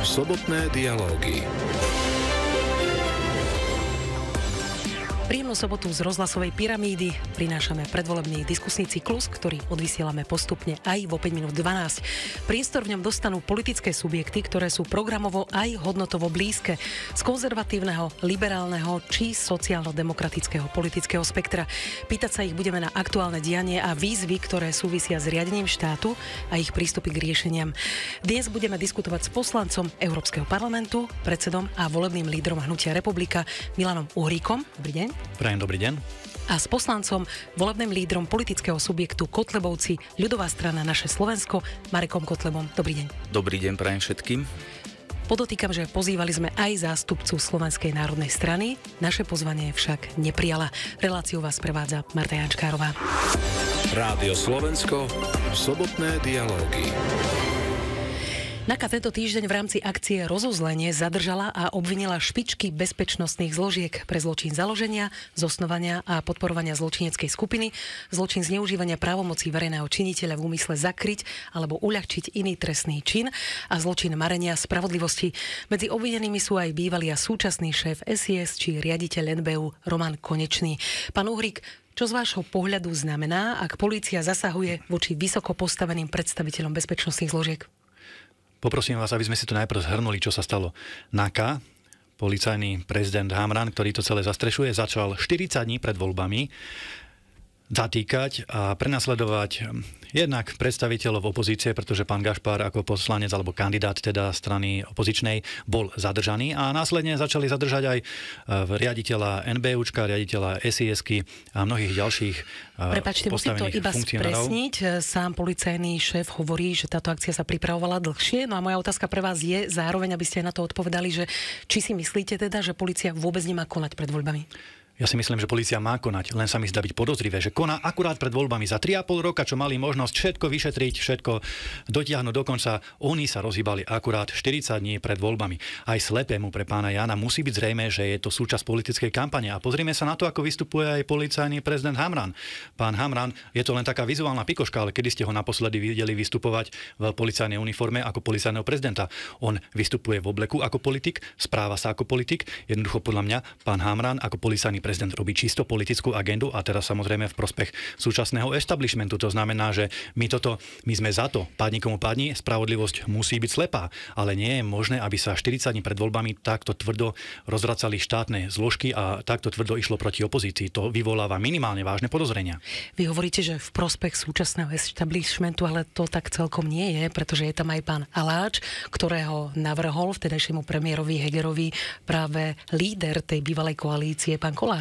Sobotné dialógy. Príjemnú sobotu z rozhlasovej pyramídy prinášame predvolebný diskusný cyklus, ktorý odvysielame postupne aj vo 5 minút 12. Priestor v ňom dostanú politické subjekty, ktoré sú programovo aj hodnotovo blízke z konzervatívneho, liberálneho či sociálno-demokratického politického spektra. Pýtať sa ich budeme na aktuálne dianie a výzvy, ktoré súvisia s riadením štátu a ich prístupy k riešeniam. Dnes budeme diskutovať s poslancom Európskeho parlamentu, predsedom a volebným lídrom Hnutia Republika Milanom Uhríkom. Dobrý deň. Prajem dobrý deň. A s poslancom, volebným lídrom politického subjektu Kotlebovci, ľudová strana Naše Slovensko, Marekom Kotlebom. Dobrý deň. Dobrý deň, prajem všetkým. Podotýkam, že pozývali sme aj zástupcu Slovenskej národnej strany. Naše pozvanie však neprijala. Reláciu vás prevádza Marta Jančkárová. Rádio Slovensko, sobotné dialógy. NAKA tento týždeň v rámci akcie Rozuzlenie zadržala a obvinila špičky bezpečnostných zložiek pre zločin založenia, zosnovania a podporovania zločineckej skupiny, zločin zneužívania právomocí verejného činiteľa v úmysle zakryť alebo uľahčiť iný trestný čin a zločin marenia spravodlivosti. Medzi obvinenými sú aj bývalý a súčasný šéf SIS či riaditeľ NBÚ Roman Konečný. Pán Uhrík, čo z vášho pohľadu znamená, ak polícia zasahuje voči vysoko postaveným predstaviteľom bezpečnostných zložiek? Poprosím vás, aby sme si to najprv zhrnuli, čo sa stalo. NAKA, policajný prezident Hamran, ktorý to celé zastrešuje, začal 40 dní pred voľbami zatýkať a prenasledovať jednak predstaviteľov opozície, pretože pán Gašpar ako poslanec alebo kandidát teda strany opozičnej bol zadržaný a následne začali zadržať aj riaditeľa NBÚčka, riaditeľa SIS-ky a mnohých ďalších Prepáčte, musím to iba spresniť. Sám policajný šéf hovorí, že táto akcia sa pripravovala dlhšie. No a moja otázka pre vás je zároveň, aby ste na to odpovedali, že či si myslíte teda, že polícia vôbec nemá konať pred voľbami? Ja si myslím, že polícia má konať, len sa mi zdá byť podozrivé, že koná akurát pred voľbami za 3,5 roka, čo mali možnosť všetko vyšetriť, všetko dotiahnuť do konca. Oni sa rozhýbali akurát 40 dní pred voľbami. Aj slepému pre pána Jána musí byť zrejmé, že je to súčasť politickej kampane. A pozrime sa na to, ako vystupuje aj policajný prezident Hamran. Pán Hamran, je to len taká vizuálna pikoška, ale kedy ste ho naposledy videli vystupovať v policajnej uniforme ako policajného prezidenta? On vystupuje v obleku ako politik, správa sa ako politik. Jednoducho podľa mňa pán Hamran ako policajný prezident robí čisto politickú agendu a teraz samozrejme v prospech súčasného establishmentu. To znamená, že my sme za to, padni komu padni, spravodlivosť musí byť slepá, ale nie je možné, aby sa 40 dní pred voľbami takto tvrdo rozvracali štátne zložky a takto tvrdo išlo proti opozícii. To vyvoláva minimálne vážne podozrenia. Vy hovoríte, že v prospech súčasného establishmentu, ale to tak celkom nie je, pretože je tam aj pán Aláč, ktorého navrhol vtedajšiemu premiérovi Hegerovi práve líder tej bývalej koalície, pán Kollár.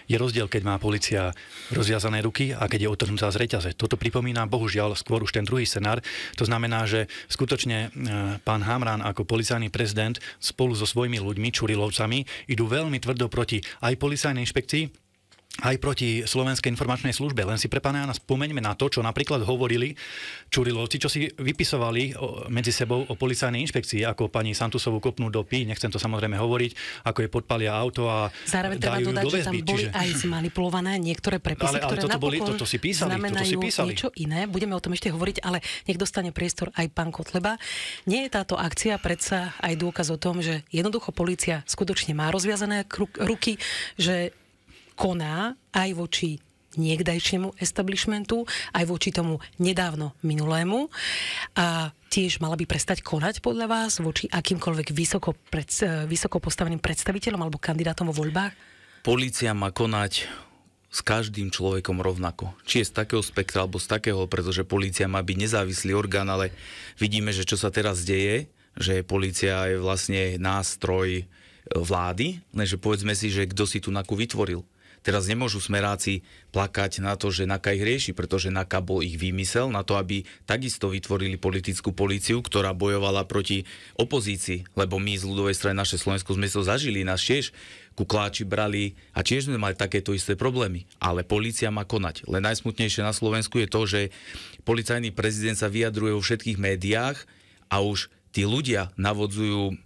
Je rozdiel, keď má polícia rozviazané ruky a keď je otrhnutá z reťaze. Toto pripomína bohužiaľ skôr už ten druhý scenár. To znamená, že skutočne pán Hamran ako policajný prezident spolu so svojimi ľuďmi, Čurilovcami, idú veľmi tvrdo proti aj policajnej inšpekcii, aj proti Slovenskej informačnej službe. Len si pre pána Jána spomeňme na to, čo napríklad hovorili Čurilovci, čo si vypisovali medzi sebou o policajnej inšpekcii, ako pani Santusovú kopnú do pí, nechcem to samozrejme hovoriť, ako je podpalia auto a zároveň treba dodať, že tam boli aj zmanipulované niektoré prepisy, ktoré napokon znamenajú niečo iné. Budeme o tom ešte hovoriť, ale nech dostane priestor aj pán Kotleba. Nie je táto akcia predsa aj dôkaz o tom, že jednoducho polícia skutočne má rozviazané ruky, že koná aj voči niekdajšiemu establishmentu, aj voči tomu nedávno minulému a tiež mala by prestať konať podľa vás voči akýmkoľvek vysoko postaveným predstaviteľom alebo kandidátom vo voľbách? Polícia má konať s každým človekom rovnako. Či je z takého spektra alebo z takého, pretože polícia má byť nezávislý orgán, ale vidíme, že čo sa teraz deje, že polícia je vlastne nástroj vlády, lenže povedzme si, že kto si tú NAKU vytvoril. Teraz nemôžu smeráci plakať na to, že NAKA ich rieši, pretože NAKA bol ich výmysel na to, aby takisto vytvorili politickú políciu, ktorá bojovala proti opozícii, lebo my z ľudovej strany Naše Slovensko sme to zažili, nás tiež kukláči brali a tiež sme mali takéto isté problémy. Ale polícia má konať. Len najsmutnejšie na Slovensku je to, že policajný prezident sa vyjadruje vo všetkých médiách a už tí ľudia navodzujú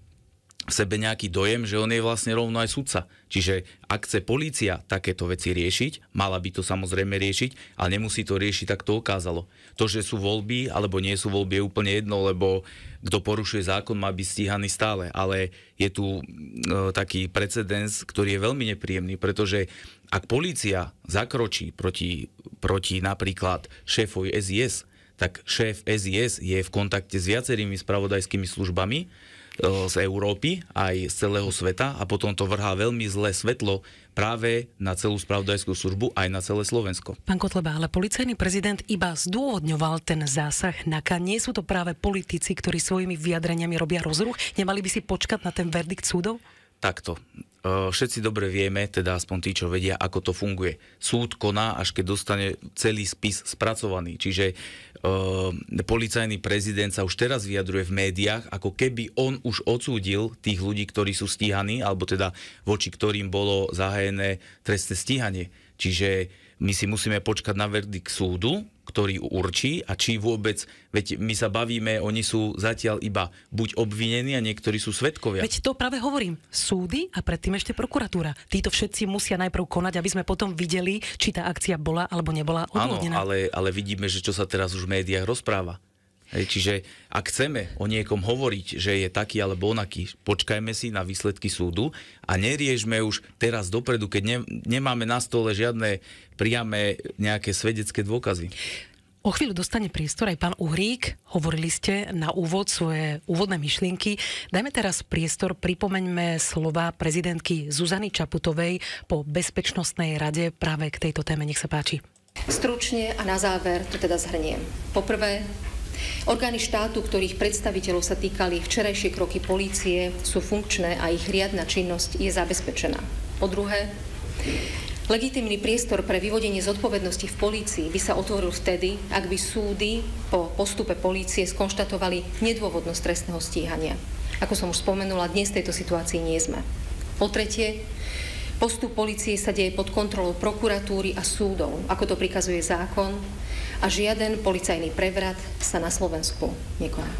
v sebe nejaký dojem, že on je vlastne rovno aj sudca. Čiže ak chce polícia takéto veci riešiť, mala by to samozrejme riešiť, ale nemusí to riešiť, tak to ukázalo. To, že sú voľby alebo nie sú voľby, je úplne jedno, lebo kto porušuje zákon, má byť stíhaný stále. Ale je tu taký precedens, ktorý je veľmi nepríjemný, pretože ak polícia zakročí proti napríklad šéfovi SIS, tak šéf SIS je v kontakte s viacerými spravodajskými službami z Európy aj z celého sveta a potom to vrhá veľmi zlé svetlo práve na celú spravodajskú službu aj na celé Slovensko. Pán Kotleba, ale policajný prezident iba zdôvodňoval ten zásah NAKA. Nie sú to práve politici, ktorí svojimi vyjadreniami robia rozruch? Nemali by si počkať na ten verdikt súdov? Takto. Všetci dobre vieme, teda aspoň tí, čo vedia, ako to funguje. Súd koná, až keď dostane celý spis spracovaný. Čiže policajný prezident sa už teraz vyjadruje v médiách, ako keby on už odsúdil tých ľudí, ktorí sú stíhaní, alebo teda voči ktorým bolo zahájené trestné stíhanie. Čiže my si musíme počkať na verdikt súdu, ktorý určí a či vôbec, veď my sa bavíme, oni sú zatiaľ iba buď obvinení a niektorí sú svedkovia. Veď to práve hovorím. Súdy a predtým ešte prokuratúra. Títo všetci musia najprv konať, aby sme potom videli, či tá akcia bola alebo nebola odôvodnená. Áno, ale vidíme, že čo sa teraz už v médiách rozpráva. Čiže ak chceme o niekom hovoriť, že je taký alebo onaký, počkajme si na výsledky súdu a neriešme už teraz dopredu, keď nemáme na stole žiadne priame nejaké svedecké dôkazy. O chvíľu dostane priestor aj pán Uhrík. Hovorili ste na úvod svoje úvodné myšlienky. Dajme teraz priestor, pripomeňme slova prezidentky Zuzany Čaputovej po Bezpečnostnej rade práve k tejto téme. Nech sa páči. Stručne a na záver to teda zhrniem. Poprvé, orgány štátu, ktorých predstaviteľov sa týkali včerajšie kroky polície, sú funkčné a ich riadna činnosť je zabezpečená. Po druhé, legitímny priestor pre vyvodenie zodpovednosti v polícii by sa otvoril vtedy, ak by súdy po postupe polície skonštatovali nedôvodnosť trestného stíhania. Ako som už spomenula, dnes v tejto situácii nie sme. Po tretie, postup polície sa deje pod kontrolou prokuratúry a súdov, ako to prikazuje zákon, a žiaden policajný prevrat sa na Slovensku nekoná.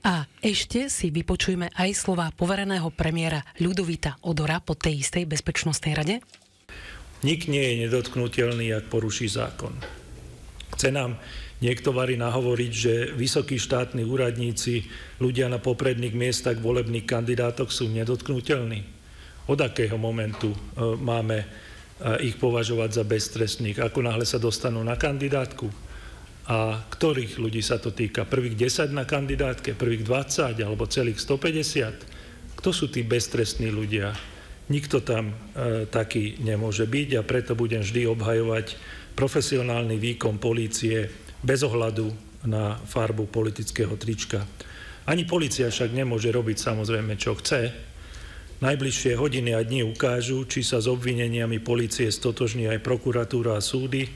A ešte si vypočujme aj slová povereného premiéra Ľudovíta Odora po tej istej Bezpečnostnej rade. Nik nie je nedotknutelný, ak poruší zákon. Chce nám niekto vari nahovoriť, že vysokí štátni úradníci, ľudia na popredných miestach volebných kandidátok sú nedotknutelní? Od akého momentu máme ich považovať za beztrestných? Ako náhle sa dostanú na kandidátku? A ktorých ľudí sa to týka? Prvých 10 na kandidátke, prvých 20 alebo celých 150? Kto sú tí beztrestní ľudia? Nikto tam taký nemôže byť a preto budem vždy obhajovať profesionálny výkon polície bez ohľadu na farbu politického trička. Ani polícia však nemôže robiť samozrejme, čo chce. Najbližšie hodiny a dni ukážu, či sa s obvineniami polície stotožní aj prokuratúra a súdy.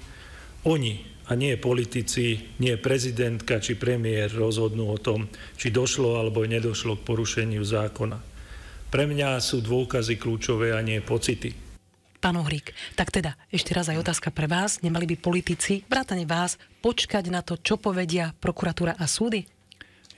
Oni, a nie politici, nie prezidentka či premiér rozhodnú o tom, či došlo alebo nedošlo k porušeniu zákona. Pre mňa sú dôkazy kľúčové a nie pocity. Pán Uhrík, tak teda ešte raz aj otázka pre vás. Nemali by politici, vrátane vás, počkať na to, čo povedia prokuratúra a súdy?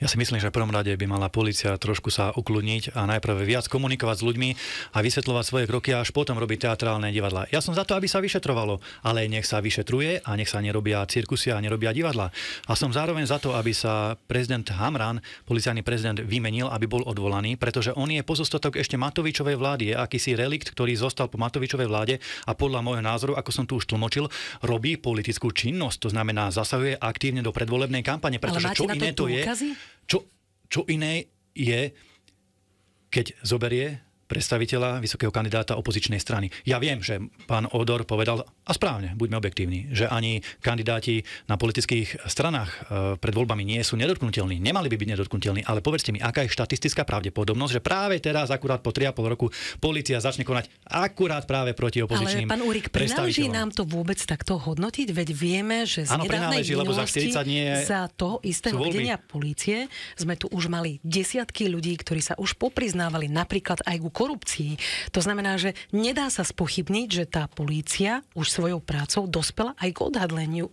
Ja si myslím, že v prvom rade by mala polícia trošku sa ukludniť a najprv viac komunikovať s ľuďmi a vysvetľovať svoje kroky a až potom robiť teatrálne divadlá. Ja som za to, aby sa vyšetrovalo, ale nech sa vyšetruje a nech sa nerobia cirkusy a nerobia divadlá. A som zároveň za to, aby sa prezident Hamran, policajný prezident, vymenil, aby bol odvolaný, pretože on je pozostatok ešte Matovičovej vlády, je akýsi relikt, ktorý zostal po Matovičovej vláde a podľa môjho názoru, ako som tu už tlmočil, robí politickú činnosť, to znamená zasahuje aktívne do predvolebnej kampane, pretože čo iné to je? Čo iné je, keď zoberie predstaviteľa, vysokého kandidáta opozičnej strany. Ja viem, že pán Odor povedal, a správne, buďme objektívni, že ani kandidáti na politických stranách pred voľbami nie sú nedotknutelní. Nemali by byť nedotknutelní, ale povedzte mi, aká je štatistická pravdepodobnosť, že práve teraz, akurát po 3,5 roku, polícia začne konať akurát práve proti opozičným predstaviteľom. Ale pán Uhrík, prináleží nám to vôbec takto hodnotiť? Veď vieme, že z nedávnej minulosti za toho istého vedenia polície sme tu už mali desiatky ľudí, ktorí sa už popriznávali napríklad aj ku korupcii. To znamená, že nedá sa spochybniť, že tá polícia už svojou prácou dospela aj k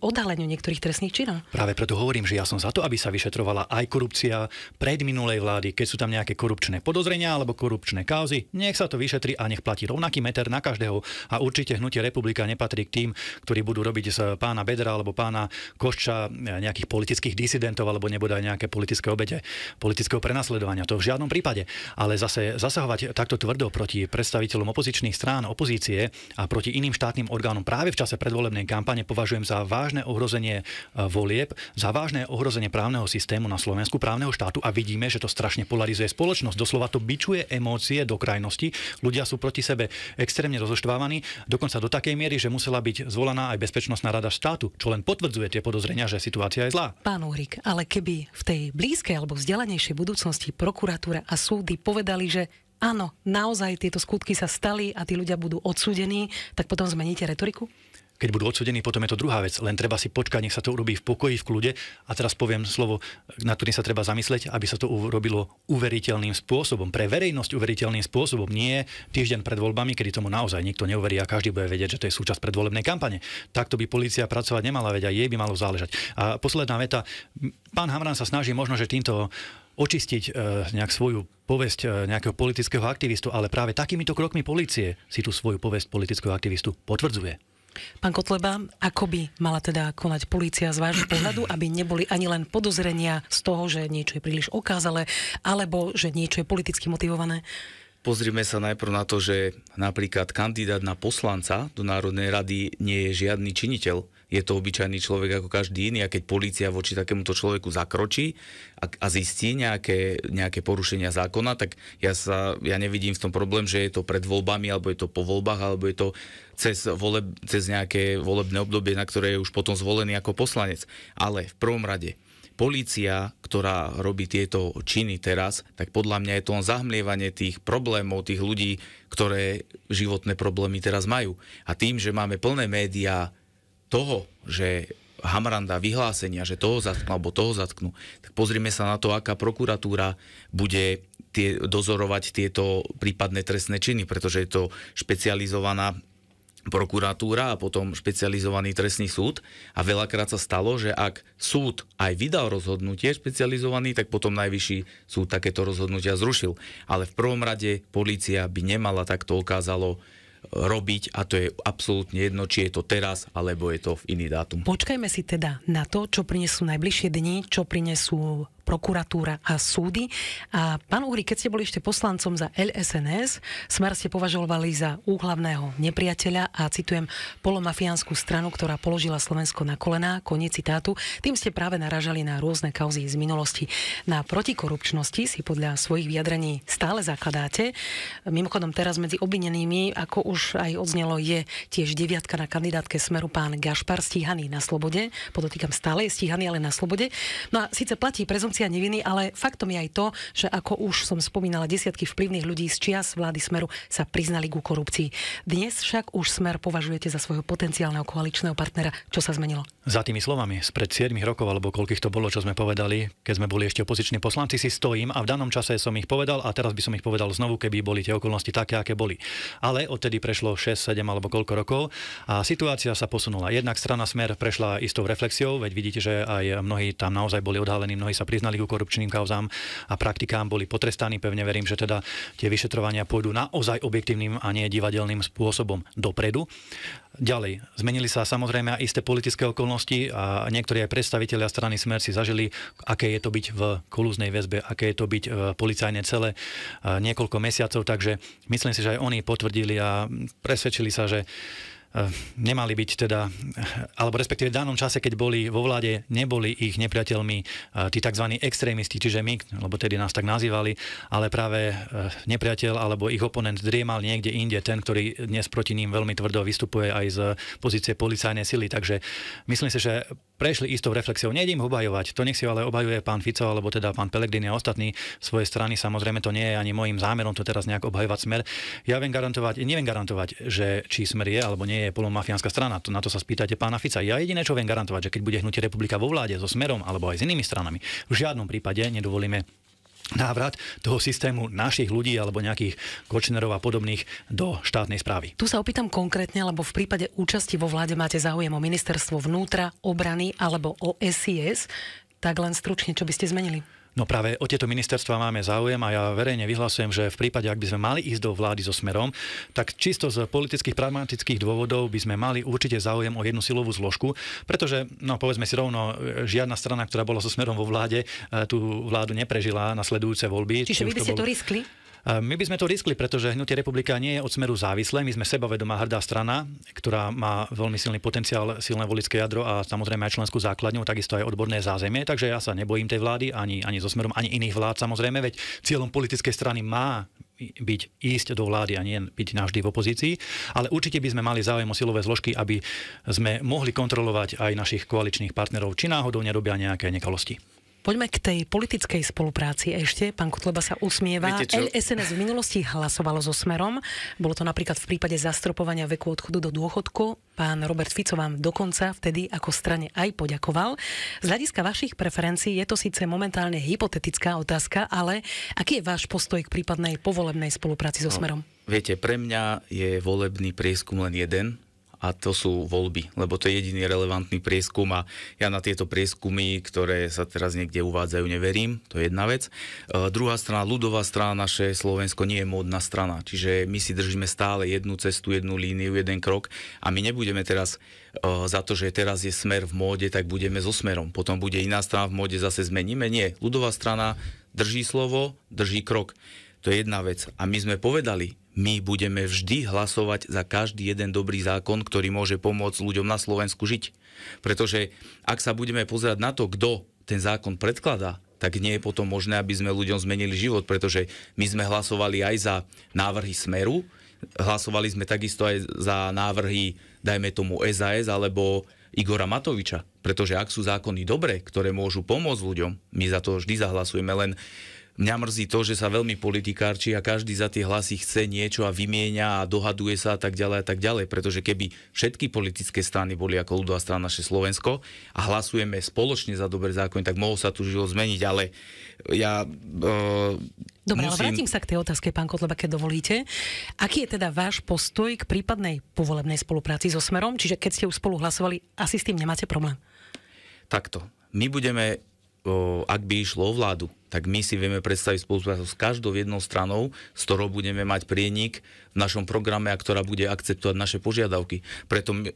odhaleniu niektorých trestných činov. Práve preto hovorím, že ja som za to, aby sa vyšetrovala aj korupcia predminulej vlády, keď sú tam nejaké korupčné podozrenia alebo korupčné kauzy, nech sa to vyšetri a nech platí rovnaký meter na každého. A určite hnutie Republika nepatrí k tým, ktorí budú robiť z pána Bedra alebo pána Košča nejakých politických disidentov alebo nebude aj nejaké politické obete politického prenasledovania. To v žiadnom prípade. Ale zase zasahovať takto tvrdo proti predstaviteľom opozičných strán, opozície a proti iným štátnym orgánom práve v čase predvolebnej kampane považujem za vážne ohrozenie volieb, za vážne ohrozenie právneho systému na Slovensku, právneho štátu a vidíme, že to strašne polarizuje spoločnosť. Doslova to bičuje emócie do krajnosti. Ľudia sú proti sebe extrémne rozoštvávaní, dokonca do takej miery, že musela byť zvolaná aj Bezpečnostná rada štátu, čo len potvrdzuje tie podozrenia, že situácia je zlá. Pán Uhrík, ale keby v tej blízkej alebo vzdialenejšej budúcnosti prokuratúra a súdy povedali, že áno, naozaj tieto skutky sa stali a tí ľudia budú odsúdení, tak potom zmeníte retoriku? Keď budú odsúdení, potom je to druhá vec. Len treba si počkať, nech sa to urobí v pokoji, v kľude. A teraz poviem slovo, na ktorým sa treba zamyslieť, aby sa to urobilo uveriteľným spôsobom. Pre verejnosť uveriteľným spôsobom. Nie týždeň pred voľbami, kedy tomu naozaj nikto neuverí a každý bude vedieť, že to je súčasť predvolebnej kampane. Takto by polícia pracovať nemala, veď aj jej by malo záležať. A posledná veta. Pán Hamran sa snaží možno, že týmto očistiť nejak svoju povesť nejakého politického aktivistu, ale práve takýmito krokmi polície si tú svoju povesť politického aktivistu potvrdzuje. Pán Kotleba, ako by mala teda konať polícia z vášho pohľadu, aby neboli ani len podozrenia z toho, že niečo je príliš okázalé, alebo že niečo je politicky motivované? Pozrime sa najprv na to, že napríklad kandidát na poslanca do Národnej rady nie je žiadny činiteľ. Je to obyčajný človek ako každý iný a keď polícia voči takémuto človeku zakročí a zistí nejaké porušenia zákona, tak ja nevidím v tom problém, že je to pred voľbami, alebo je to po voľbách, alebo je to cez nejaké volebné obdobie, na ktoré je už potom zvolený ako poslanec. Ale v prvom rade polícia, ktorá robí tieto činy teraz, tak podľa mňa je to len zahmlievanie tých problémov, tých ľudí, ktoré životné problémy teraz majú. A tým, že máme plné médiá toho, že Hamran dá vyhlásenia, že toho zatknú alebo toho zatknú, tak pozrime sa na to, aká prokuratúra bude dozorovať tieto prípadné trestné činy, pretože je to špecializovaná prokuratúra a potom špecializovaný trestný súd a veľakrát sa stalo, že ak súd aj vydal rozhodnutie špecializovaný, tak potom najvyšší súd takéto rozhodnutia zrušil. Ale v prvom rade polícia by nemala takto okázalo robiť a to je absolútne jedno, či je to teraz, alebo je to v iný dátum. Počkajme si teda na to, čo prinesú najbližšie dni, čo prinesú prokuratúra a súdy. A pán Uhrík, keď ste boli ešte poslancom za LSNS, Smer ste považovali za úhlavného nepriateľa a citujem polomafiánsku stranu, ktorá položila Slovensko na kolená, koniec citátu. Tým ste práve narážali na rôzne kauzy z minulosti. Na protikorupčnosti si podľa svojich vyjadrení stále zakladáte. Mimochodom teraz medzi obvinenými, ako už aj odznelo, je tiež 9 na kandidátke Smeru pán Gašpar, stíhaný na slobode. Podotýkam, stále je stíhaný, ale na slobode. No a síce platí prezumpcia neviny, ale faktom je aj to, že ako už som spomínala, desiatky vplyvných ľudí z čias vlády Smeru sa priznali ku korupcii. Dnes však už Smer považujete za svojho potenciálneho koaličného partnera. Čo sa zmenilo? Za tými slovami spred 7 rokov, alebo koľkých to bolo, čo sme povedali, keď sme boli ešte opoziční poslanci, si stojím a v danom čase som ich povedal a teraz by som ich povedal znovu, keby boli tie okolnosti také, aké boli. Ale odtedy prešlo 6, 7 alebo koľko rokov a situácia sa posunula. Jednak strana Smer prešla istou reflexiou, veď vidíte, že aj mnohí tam naozaj boli odhalení, mnohí sa priznali ku korupčným kauzám a praktikám, boli potrestaní. Pevne verím, že teda tie vyšetrovania pôjdu naozaj objektívnym a nie divadelným spôsobom dopredu. Ďalej, zmenili sa samozrejme aj isté politické okolnosti a niektorí aj predstavitelia strany Smer si zažili, aké je to byť v kolúznej väzbe, aké je to byť v policajnej cele niekoľko mesiacov, takže myslím si, že aj oni potvrdili a presvedčili sa, že nemali byť teda, alebo respektíve v danom čase, keď boli vo vláde, neboli ich nepriateľmi tí tzv. Extrémisti, čiže my, lebo tedy nás tak nazývali, ale práve nepriateľ alebo ich oponent driemal niekde inde, ten, ktorý dnes proti ním veľmi tvrdo vystupuje aj z pozície policajnej sily. Takže myslím si, že prešli istou reflexiou. Nejdem ho obhajovať, to nech si ale obhajuje pán Fico, alebo teda pán Pellegrini a ostatní svojej strany. Samozrejme, to nie je ani môjim zámerom to teraz nejak obhajovať Smer. Ja neviem garantovať, že či Smer je alebo nie je polomafiánska strana. Na to sa spýtate pána Fica. Ja jediné, čo viem garantovať, že keď bude hnutie Republika vo vláde so Smerom alebo aj s inými stranami, v žiadnom prípade nedovolíme návrat toho systému našich ľudí alebo nejakých Kočnerov a podobných do štátnej správy. Tu sa opýtam konkrétne, lebo v prípade účasti vo vláde máte záujem o ministerstvo vnútra, obrany alebo o SIS, tak len stručne, čo by ste zmenili? No práve o tieto ministerstva máme záujem a ja verejne vyhlasujem, že v prípade, ak by sme mali ísť do vlády so Smerom, tak čisto z politických, pragmatických dôvodov by sme mali určite záujem o jednu silovú zložku, pretože, no povedzme si rovno, žiadna strana, ktorá bola so Smerom vo vláde, tú vládu neprežila na sledujúce voľby. Čiže vy by ste to riskli? My by sme to riskli, pretože Hnutie Republika nie je od Smeru závislé. My sme sebavedomá hrdá strana, ktorá má veľmi silný potenciál, silné voličské jadro a samozrejme aj členskú základňu, takisto aj odborné zázemie. Takže ja sa nebojím tej vlády, ani so Smerom, ani iných vlád samozrejme, veď cieľom politickej strany má ísť do vlády a nie byť navždy v opozícii, ale určite by sme mali záujem o silové zložky, aby sme mohli kontrolovať aj našich koaličných partnerov, či náhodou nerobia nejaké nekalosti. Poďme k tej politickej spolupráci ešte. Pán Kotleba sa usmieva. SNS v minulosti hlasovalo so Smerom. Bolo to napríklad v prípade zastropovania veku odchodu do dôchodku. Pán Robert Fico vám dokonca vtedy ako strane aj poďakoval. Z hľadiska vašich preferencií je to síce momentálne hypotetická otázka, ale aký je váš postoj k prípadnej povolebnej spolupráci so Smerom? Viete, pre mňa je volebný prieskum len jeden, a to sú voľby, lebo to je jediný relevantný prieskum a ja na tieto prieskumy, ktoré sa teraz niekde uvádzajú, neverím, to je jedna vec. Druhá strana, ľudová strana, naše Slovensko nie je módna strana, čiže my si držíme stále jednu cestu, jednu líniu, jeden krok a my nebudeme teraz za to, že teraz je Smer v móde, tak budeme so Smerom. Potom bude iná strana v móde, zase zmeníme. Nie, ľudová strana drží slovo, drží krok. To je jedna vec. A my sme povedali, my budeme vždy hlasovať za každý jeden dobrý zákon, ktorý môže pomôcť ľuďom na Slovensku žiť. Pretože ak sa budeme pozerať na to, kto ten zákon predkladá, tak nie je potom možné, aby sme ľuďom zmenili život, pretože my sme hlasovali aj za návrhy Smeru, hlasovali sme takisto aj za návrhy, dajme tomu SAS alebo Igora Matoviča, pretože ak sú zákony dobré, ktoré môžu pomôcť ľuďom, my za to vždy zahlasujeme, len mňa mrzí to, že sa veľmi politikárči a každý za tie hlasy chce niečo a vymieňa a dohaduje sa a tak ďalej, pretože keby všetky politické strany boli ako ľudová strana naše Slovensko a hlasujeme spoločne za dobré zákony, tak mohol sa tu život zmeniť, ale ja Dobre, ale vrátim sa k tej otázke, pán Kotleba, keď dovolíte. Aký je teda váš postoj k prípadnej povolebnej spolupráci so Smerom? Čiže keď ste už spolu hlasovali, asi s tým nemáte problém? Takto. My budeme, ak by išlo o vládu, tak my si vieme predstaviť spoluprácu s každou jednou stranou, s ktorou budeme mať prienik v našom programe a ktorá bude akceptovať naše požiadavky.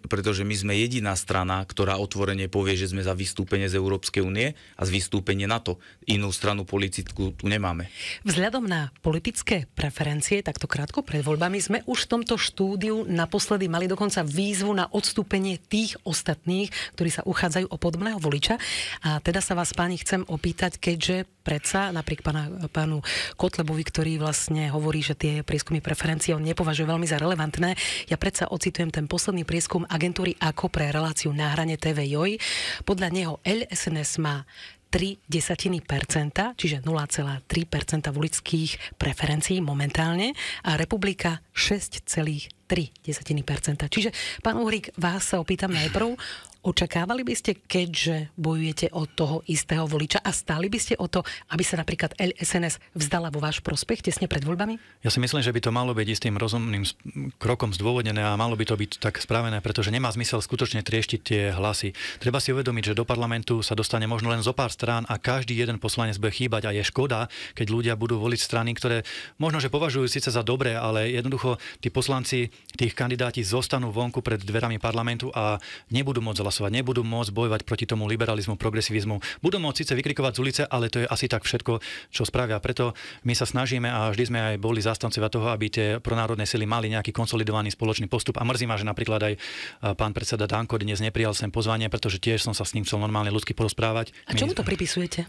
Pretože my sme jediná strana, ktorá otvorene povie, že sme za vystúpenie z Európskej únie a z vystúpenie NATO. Inú stranu politickú tu nemáme. Vzhľadom na politické preferencie, takto krátko pred voľbami, sme už v tomto štúdiu naposledy mali dokonca výzvu na odstúpenie tých ostatných, ktorí sa uchádzajú o podobného voliča. A teda sa vás, páni, chcem opýtať, keďže napriek pánu Kotlebovi, ktorý vlastne hovorí, že tie prieskumy preferencií on nepovažuje veľmi za relevantné. Ja predsa ocitujem ten posledný prieskum agentúry AKO pre reláciu Na hrane TV Joj. Podľa neho LSNS má 0,3%, čiže 0,3% voličských preferencií momentálne a Republika 6,3%. Čiže, pán Uhrík, vás sa opýtam najprv, očakávali by ste, keďže bojujete od toho istého voliča a stáli by ste o to, aby sa napríklad LSNS vzdala vo váš prospech tesne pred voľbami? Ja si myslím, že by to malo byť istým rozumným krokom zdôvodnené a malo by to byť tak spravené, pretože nemá zmysel skutočne trieštiť tie hlasy. Treba si uvedomiť, že do parlamentu sa dostane možno len zo pár strán a každý jeden poslanec bude chýbať a je škoda, keď ľudia budú voliť strany, ktoré možno, že považujú síce za dobré, ale jednoducho tí poslanci, tých kandidáti zostanú vonku pred dverami parlamentu a nebudú môcť hlasovať, nebudú môcť bojovať proti tomu liberalizmu, progresivizmu. Budú môcť síce vykrikovať z ulice, ale to je asi tak všetko, čo spravia. Preto my sa snažíme a vždy sme aj boli zástancovia toho, aby tie pronárodné sily mali nejaký konsolidovaný spoločný postup. A mrzí ma, že napríklad aj pán predseda Danko dnes neprijal sem pozvanie, pretože tiež som sa s ním chcel normálne ľudsky porozprávať. A čomu to pripisujete?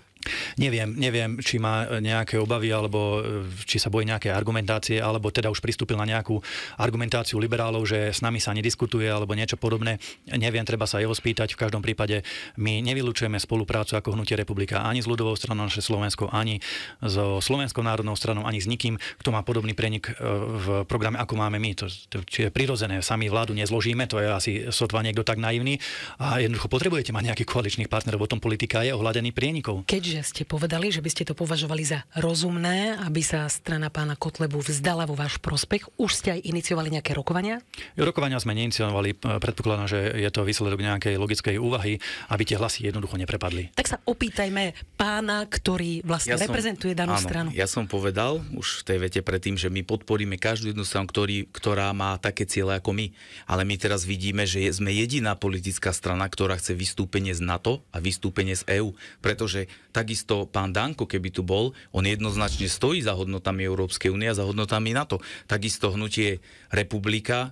Neviem, či má nejaké obavy, alebo či sa bojí nejaké argumentácie, alebo teda už pristúpil na nejakú argumentáciu liberálov, že s nami sa nediskutuje, alebo niečo podobné. Neviem, treba sa jeho spýtať. V každom prípade my nevylučujeme spoluprácu ako Hnutie Republika ani s ľudovou stranou naše Slovensko, ani so Slovenskou národnou stranou, ani s nikým, kto má podobný prenik v programe, ako máme my. To je prirodzené. Sami vládu nezložíme, to je asi sotva niekto tak naivný. A jednoducho potrebujete mať nejakých koaličných partnerov, o tom politika je ohľadený prienikov. Keďže Čiže ste povedali, že by ste to považovali za rozumné, aby sa strana pána Kotlebu vzdala vo váš prospech. Už ste aj iniciovali nejaké rokovania? Rokovania sme neiniciovali. Predpokladám, že je to výsledok nejakej logickej úvahy, aby tie hlasy jednoducho neprepadli. Tak sa opýtajme pána, ktorý vlastne reprezentuje danú stranu. Ja som povedal už v tej vete predtým, že my podporíme každú jednu stranu, ktorá má také ciele ako my. Ale my teraz vidíme, že sme jediná politická strana, ktorá chce vystúpenie z NATO a vystúpenie z EÚ. Pretože takisto pán Danko, keby tu bol, on jednoznačne stojí za hodnotami Európskej únie a za hodnotami NATO. Takisto hnutie Republika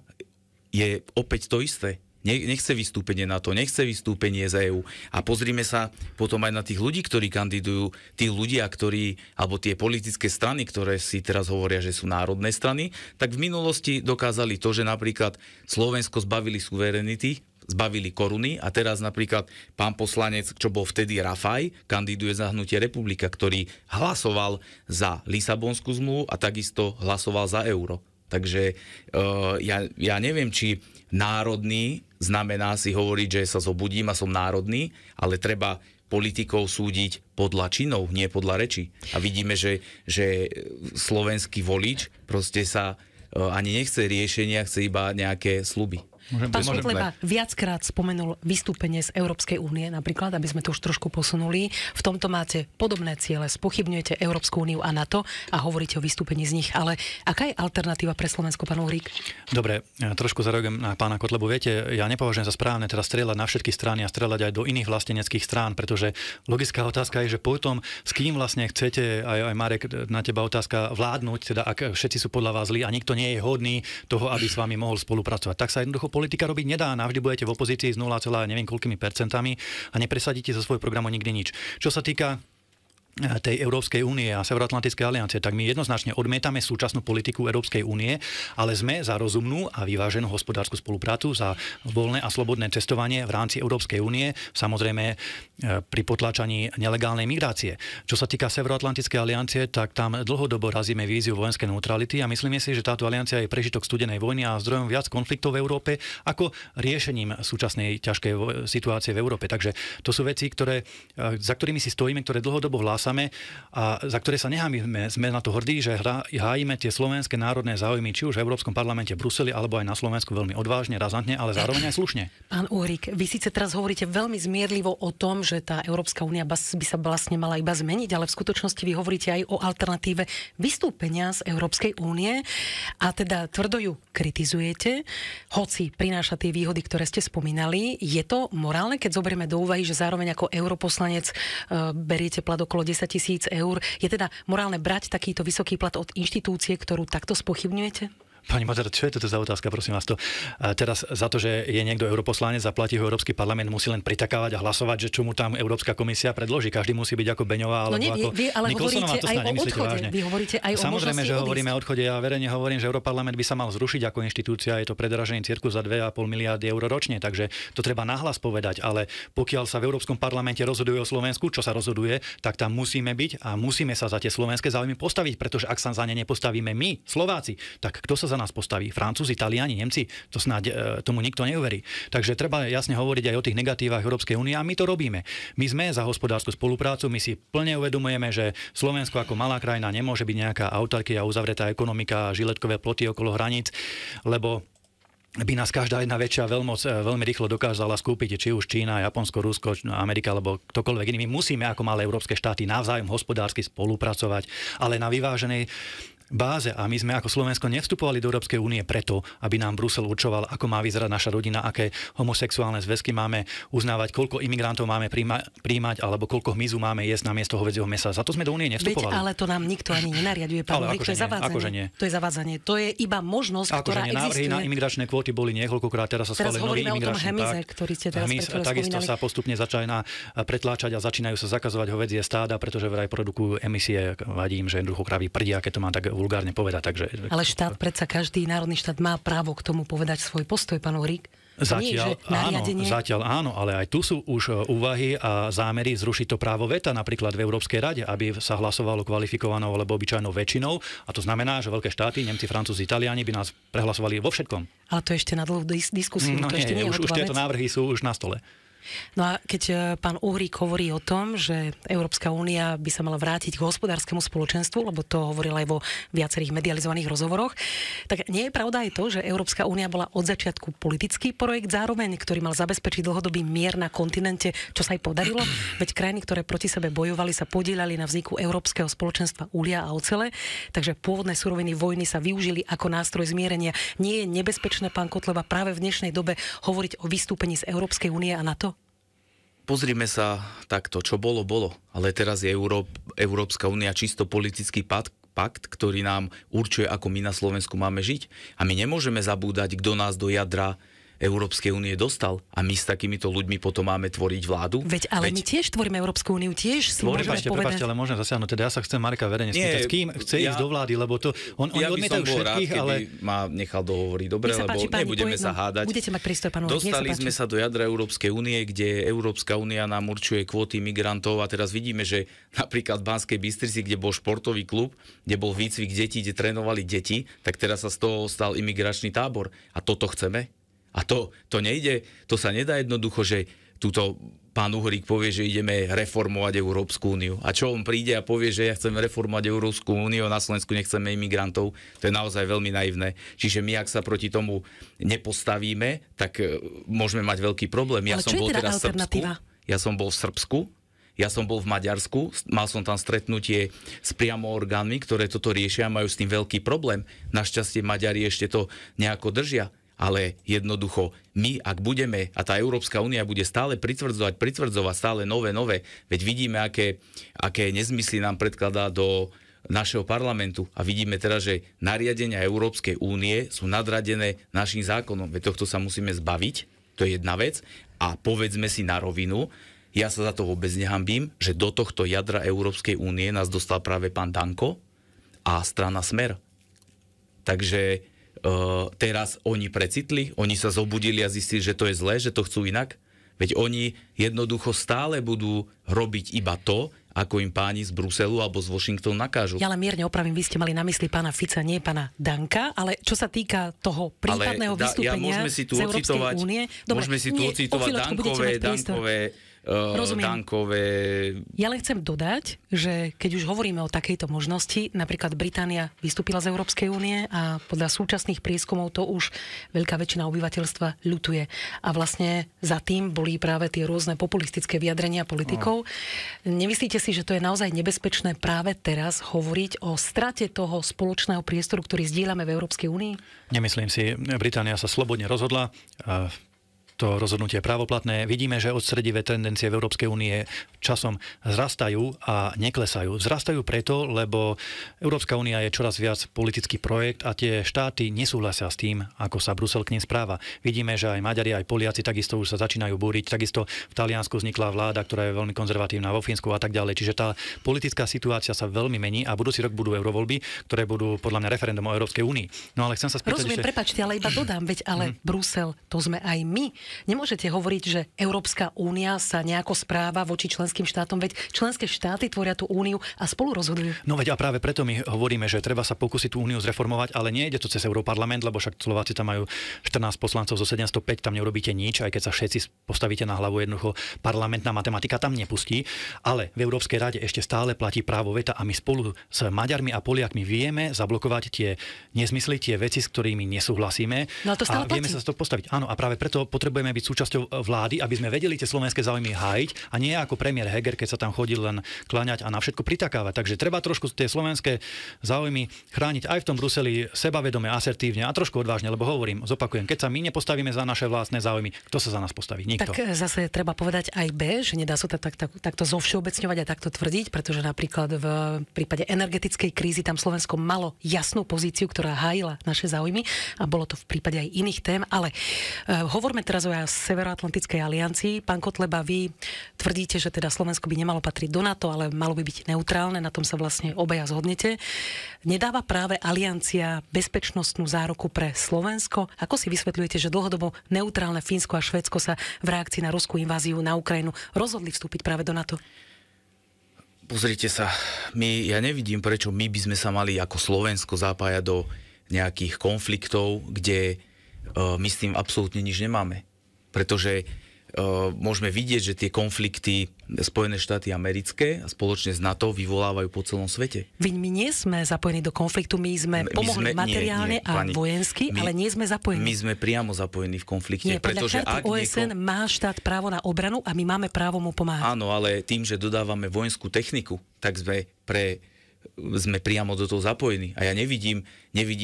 je opäť to isté. Nechce vystúpenie NATO, nechce vystúpenie z EÚ. A pozrime sa potom aj na tých ľudí, ktorí kandidujú, tí ľudia, alebo tie politické strany, ktoré si teraz hovoria, že sú národné strany, tak v minulosti dokázali to, že napríklad Slovensko zbavili suverenity, zbavili koruny a teraz napríklad pán poslanec, čo bol vtedy Rafaj, kandiduje za hnutie Republika, ktorý hlasoval za Lisabonskú zmluvu a takisto hlasoval za euro. Takže ja neviem, či národný znamená si hovoriť, že sa zobudím a som národný, ale treba politikov súdiť podľa činov, nie podľa rečí. A vidíme, že slovenský volič proste sa ani nechce riešenia, chce iba nejaké sľuby. Pán Kotleba viackrát spomenul vystúpenie z Európskej únie, napríklad, aby sme to už trošku posunuli. V tomto máte podobné ciele, spochybňujete Európsku úniu a NATO a hovoríte o vystúpení z nich. Ale aká je alternatíva pre Slovensko, pán Uhrík? Dobre, trošku zareagujem na pána Kotlebu. Viete, ja nepovažujem za správne teraz strieľať na všetky strany a strieľať aj do iných vlasteneckých strán, pretože logická otázka je, že potom s kým vlastne chcete, aj Marek, na teba otázka, vládnuť, teda ak všetci sú podľa vás zlí a nikto nie je hodný toho, aby s vami mohol spolupracovať. Tak sa jednoducho politika robiť nedá. Navždy budete v opozícii s 0, neviem koľkými percentami a nepresadíte zo svojho programu nikdy nič. Čo sa týka tej Európskej únie a Severoatlantickej aliancie, tak my jednoznačne odmietame súčasnú politiku Európskej únie, ale sme za rozumnú a vyváženú hospodársku spoluprácu, za voľné a slobodné cestovanie v rámci Európskej únie, samozrejme pri potláčaní nelegálnej migrácie. Čo sa týka Severoatlantickej aliancie, tak tam dlhodobo razíme víziu vojenskej neutrality a myslíme si, že táto aliancia je prežitok studenej vojny a zdrojom viac konfliktov v Európe ako riešením súčasnej ťažkej situácie v Európe. Takže to sú veci, za ktorými si stojíme, ktoré dlhodobo hlásame a za ktoré sa nehámime. Sme na to hrdí, že hájime tie slovenské národné záujmy, či už v Európskom parlamente v Bruseli, alebo aj na Slovensku veľmi odvážne, razantne, ale zároveň aj slušne. Pán Uhrík, vy síce teraz hovoríte veľmi zmierlivo o tom, že tá Európska únia by sa vlastne mala iba zmeniť, ale v skutočnosti vy hovoríte aj o alternatíve vystúpenia z Európskej únie a teda tvrdo ju kritizujete, hoci prináša tie výhody, ktoré ste spomínali. Je to morálne, keď zoberieme do úvahy, že zároveň ako europoslanec beriete plat okolo 10 000 eur. Je teda morálne brať takýto vysoký plat od inštitúcie, ktorú takto spochybňujete? Pani Mazar, čo je toto za otázka, prosím vás to? Teraz za to, že je niekto europoslanec, zaplatí ho Európsky parlament, musí len pritakávať a hlasovať, že čo mu tam Európska komisia predloží. Každý musí byť ako Beňová, alebo ako vy ale Nicholsonová, hovoríte aj o odchode. Vy hovoríte aj o Samozrejme, že možnosti hovoríme o odchode. Ja verejne hovorím, že Europarlament by sa mal zrušiť ako inštitúcia. Je to predražený cirkus za 2,5 miliardy eur ročne, takže to treba nahlas povedať, ale pokiaľ sa v Európskom parlamente rozhoduje o Slovensku, čo sa rozhoduje, tak tam musíme byť a musíme sa za tie slovenské záujmy postaviť, pretože ak sa za ne nepostavíme my, Slováci, tak kto sa za nás postaví? Francúzi, Taliani, Nemci, to snáď tomu nikto neuverí. Takže treba jasne hovoriť aj o tých negatívach Európskej únie a my to robíme. My sme za hospodársku spoluprácu, my si plne uvedomujeme, že Slovensko ako malá krajina nemôže byť nejaká autarkia, uzavretá ekonomika, žiletkové ploty okolo hraníc, lebo by nás každá jedna väčšia veľmoc veľmi rýchlo dokázala skúpiť, či už Čína, Japonsko, Rusko, Amerika alebo ktokoľvek iný. My musíme ako malé európske štáty navzájom hospodársky spolupracovať, ale na vyváženej báze a my sme ako Slovensko nevstupovali do Európskej únie preto, aby nám Brusel určoval, ako má vyzerať naša rodina, aké homosexuálne zväzky máme uznávať, koľko imigrantov máme príjmať alebo koľko hmyzu máme jesť namiesto hovädzieho mäsa. Za to sme do únie nevstupovali. Veď, ale to nám nikto ani nenariaduje, pán Uhrík, to je zavádzanie. To je zavádzanie. To je iba možnosť, ktorá existuje. Návrhy na imigračné kvóty boli niekoľkokrát, teraz sa schválil nový imigračný pakt. Hmyz takisto sa postupne začína pretláčať a začínajú sa zakazovať hovädzie stáda, pretože vraj produkujú emisie, vadím, že jednoducho kravy prdia, keď to mám tak vulgárne povedať. Takže... Ale štát, predsa každý národný štát má právo k tomu povedať svoj postoj, pán Uhrík. Zatiaľ áno, ale aj tu sú už úvahy a zámery zrušiť to právo veta, napríklad v Európskej rade, aby sa hlasovalo kvalifikovanou alebo obyčajnou väčšinou. A to znamená, že veľké štáty, Nemci, Francúzi, Taliani by nás prehlasovali vo všetkom. Ale to ešte na dlhú diskusiu. Už tieto návrhy sú už na stole. No a keď pán Uhrík hovorí o tom, že Európska únia by sa mala vrátiť k hospodárskemu spoločenstvu, lebo to hovoril aj vo viacerých medializovaných rozhovoroch, tak nie je pravda aj to, že Európska únia bola od začiatku politický projekt zároveň, ktorý mal zabezpečiť dlhodobý mier na kontinente, čo sa aj podarilo? Veď krajiny, ktoré proti sebe bojovali, sa podieľali na vzniku Európskeho spoločenstva uhlia a ocele, takže pôvodné suroviny vojny sa využili ako nástroj zmierenia. Nie je nebezpečné, pán Kotleba, práve v dnešnej dobe hovoriť o vystúpení z Európskej únie a NATO? Pozrime sa takto, čo bolo, ale teraz je Európska únia čisto politický pakt, ktorý nám určuje, ako my na Slovensku máme žiť. A my nemôžeme zabúdať, kto nás do jadra Európskej únie dostal a my s takýmito ľuďmi potom máme tvoriť vládu. Veď my tiež tvoríme Európsku úniu, tiež si môžeme povedať. Prepáčte, ale môžem zasiahnuť. Teda ja sa chcem Mareka verejne spýtať, s kým chce ísť do vlády, lebo to oni odmietajú všetkých, ale ma nechal dohovoriť dobre, lebo nebudeme sa hádať. Budete mať prístor, pán Dostali sme sa do jadra Európskej únie, kde Európska únia nám určuje kvóty migrantov a teraz vidíme, že napríklad v Banskej Bystrici, kde bol športový klub, kde bol výcvik detí, kde trénovali deti, tak teraz sa z toho stal imigračný tábor. A toto chceme? A to nejde, to sa nedá jednoducho, že túto pán Uhrík povie, že ideme reformovať Európsku úniu. A čo on príde a povie, že ja chcem reformovať Európsku úniu, na Slovensku nechceme imigrantov, to je naozaj veľmi naivné. Čiže my, ak sa proti tomu nepostavíme, tak môžeme mať veľký problém. Ale čo je teda alternatíva? Ja som bol v Srbsku, ja som bol v Maďarsku, mal som tam stretnutie s priamo orgánmi, ktoré toto riešia a majú s tým veľký problém. Našťastie Maďari ešte to nejako držia. Ale jednoducho, my, ak budeme, a tá Európska únia bude stále pritvrdzovať stále nové, veď vidíme, aké nezmysly nám predkladá do našeho parlamentu. A vidíme teraz, že nariadenia Európskej únie sú nadradené našim zákonom. Veď tohto sa musíme zbaviť, to je jedna vec. A povedzme si na rovinu, ja sa za to vôbec nehanbím, že do tohto jadra Európskej únie nás dostal práve pán Danko a strana Smer. Takže teraz oni precitli, oni sa zobudili a zistili, že to je zlé, že to chcú inak. Veď oni jednoducho stále budú robiť iba to, ako im páni z Bruselu alebo z Washingtonu nakážu. Ja len mierne opravím, vy ste mali na mysli pána Fica, nie pána Danka, ale čo sa týkové toho prípadného vystúpenia z Európskej únie... Môžeme si tu ocitovať Dankové Ja len chcem dodať, že keď už hovoríme o takejto možnosti, napríklad Británia vystúpila z Európskej únie a podľa súčasných prieskumov to už veľká väčšina obyvateľstva ľutuje. A vlastne za tým boli práve tie rôzne populistické vyjadrenia politikov. Nemyslíte si, že to je naozaj nebezpečné práve teraz hovoriť o strate toho spoločného priestoru, ktorý zdieľame v Európskej únii? Nemyslím si. Británia sa slobodne rozhodla. To rozhodnutie je právoplatné. Vidíme, že odstredivé tendencie v Európskej únie časom vzrastajú a neklesajú. Vzrastajú preto, lebo Európska únia je čoraz viac politický projekt a tie štáty nesúhlasia s tým, ako sa Brusel k nim správa. Vidíme, že aj Maďari, aj Poliaci takisto už sa začínajú búriť. Takisto v Taliansku vznikla vláda, ktorá je veľmi konzervatívna, vo Fínsku a tak ďalej. Čiže tá politická situácia sa veľmi mení a budúci rok budú eurovoľby, ktoré budú podľa mňa referendum o Európskej únii. No ale chcem sa spýtať, rozumiem, prepáčte, ale iba dodám, veď ale Brusel, to sme aj my. Nemôžete hovoriť, že Európska únia sa nejako správa voči členským štátom, veď členské štáty tvoria tú úniu a spolu rozhodujú. No veď a práve preto my hovoríme, že treba sa pokúsiť tú úniu zreformovať, ale nie ide to cez Europarlament, lebo však Slováci tam majú 14 poslancov zo 705, tam neurobíte nič, aj keď sa všetci postavíte na hlavu, jednoducho parlamentná matematika tam nepustí, ale v Európskej rade ešte stále platí právo veta a my spolu s Maďarmi a Poliakmi vieme zablokovať tie nezmysly, tie veci, s ktorými nesúhlasíme. No a to stále vieme sa to postaviť. Áno, a práve preto potrebujeme byť súčasťou vlády, aby sme vedeli tie slovenské záujmy hájiť a nie ako premiér Heger, keď sa tam chodil len kláňať a na všetko pritakávať. Takže treba trošku tie slovenské záujmy chrániť aj v tom Bruseli sebavedome, asertívne a trošku odvážne, lebo hovorím, zopakujem, keď sa my nepostavíme za naše vlastné záujmy, kto sa za nás postaví? Nikto. Tak zase treba povedať aj B, že nedá sa takto zovšeobecňovať a takto tvrdiť, pretože napríklad v prípade energetickej krízy tam Slovensko malo jasnú pozíciu, ktorá hájila naše záujmy a bolo to v prípade aj iných tém, ale hovorme teraz o Severoatlantickej aliancii. Pán Kotleba, vy tvrdíte, že teda Slovensko by nemalo patriť do NATO, ale malo by byť neutrálne, na tom sa vlastne obaja zhodnete. Nedáva práve aliancia bezpečnostnú záruku pre Slovensko? Ako si vysvetľujete, že dlhodobo neutrálne Fínsko a Švédsko sa v reakcii na ruskú inváziu na Ukrajinu rozhodli vstúpiť práve do NATO? Pozrite sa, ja nevidím, prečo my by sme sa mali ako Slovensko zapájať do nejakých konfliktov, kde my s tým absolútne nič nemáme. Pretože môžeme vidieť, že tie konflikty Spojené štáty americké a spoločne s NATO vyvolávajú po celom svete. My nie sme zapojení do konfliktu, my sme pomohli materiálne a vojensky, ale nie sme zapojení. My sme priamo zapojení v konflikte. Nie, pretože ak OSN má štát právo na obranu a my máme právo mu pomáhať. Áno, ale tým, že dodávame vojenskú techniku, tak sme priamo do toho zapojení. A ja nevidím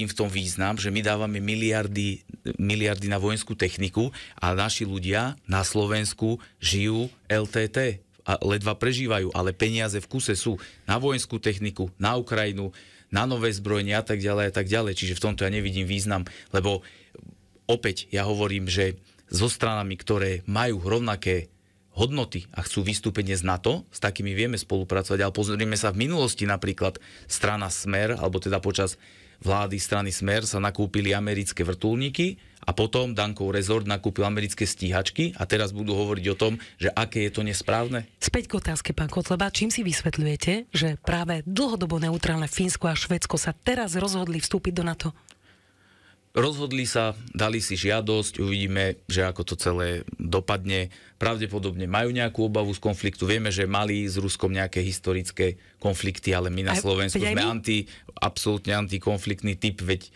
v tom význam, že my dávame miliardy na vojenskú techniku a naši ľudia na Slovensku žijú LTT a ledva prežívajú, ale peniaze v kuse sú na vojenskú techniku, na Ukrajinu, na nové zbrojenie a tak ďalej a tak ďalej. Čiže v tomto ja nevidím význam, lebo opäť ja hovorím, že so stranami, ktoré majú rovnaké hodnoty a chcú vystúpenie z NATO, s takými vieme spolupracovať, ale pozrieme sa v minulosti napríklad strana Smer, alebo teda počas vlády strany Smer sa nakúpili americké vrtuľníky a potom Dankov rezort nakúpil americké stíhačky a teraz budú hovoriť o tom, že aké je to nesprávne. Späť k otázke, pán Kotleba, čím si vysvetľujete, že práve dlhodobo neutrálne Fínsko a Švédsko sa teraz rozhodli vstúpiť do NATO? Rozhodli sa, dali si žiadosť, uvidíme, že ako to celé dopadne. Pravdepodobne majú nejakú obavu z konfliktu. Vieme, že mali s Ruskom nejaké historické konflikty, ale my na Slovensku sme absolútne antikonfliktný typ, veď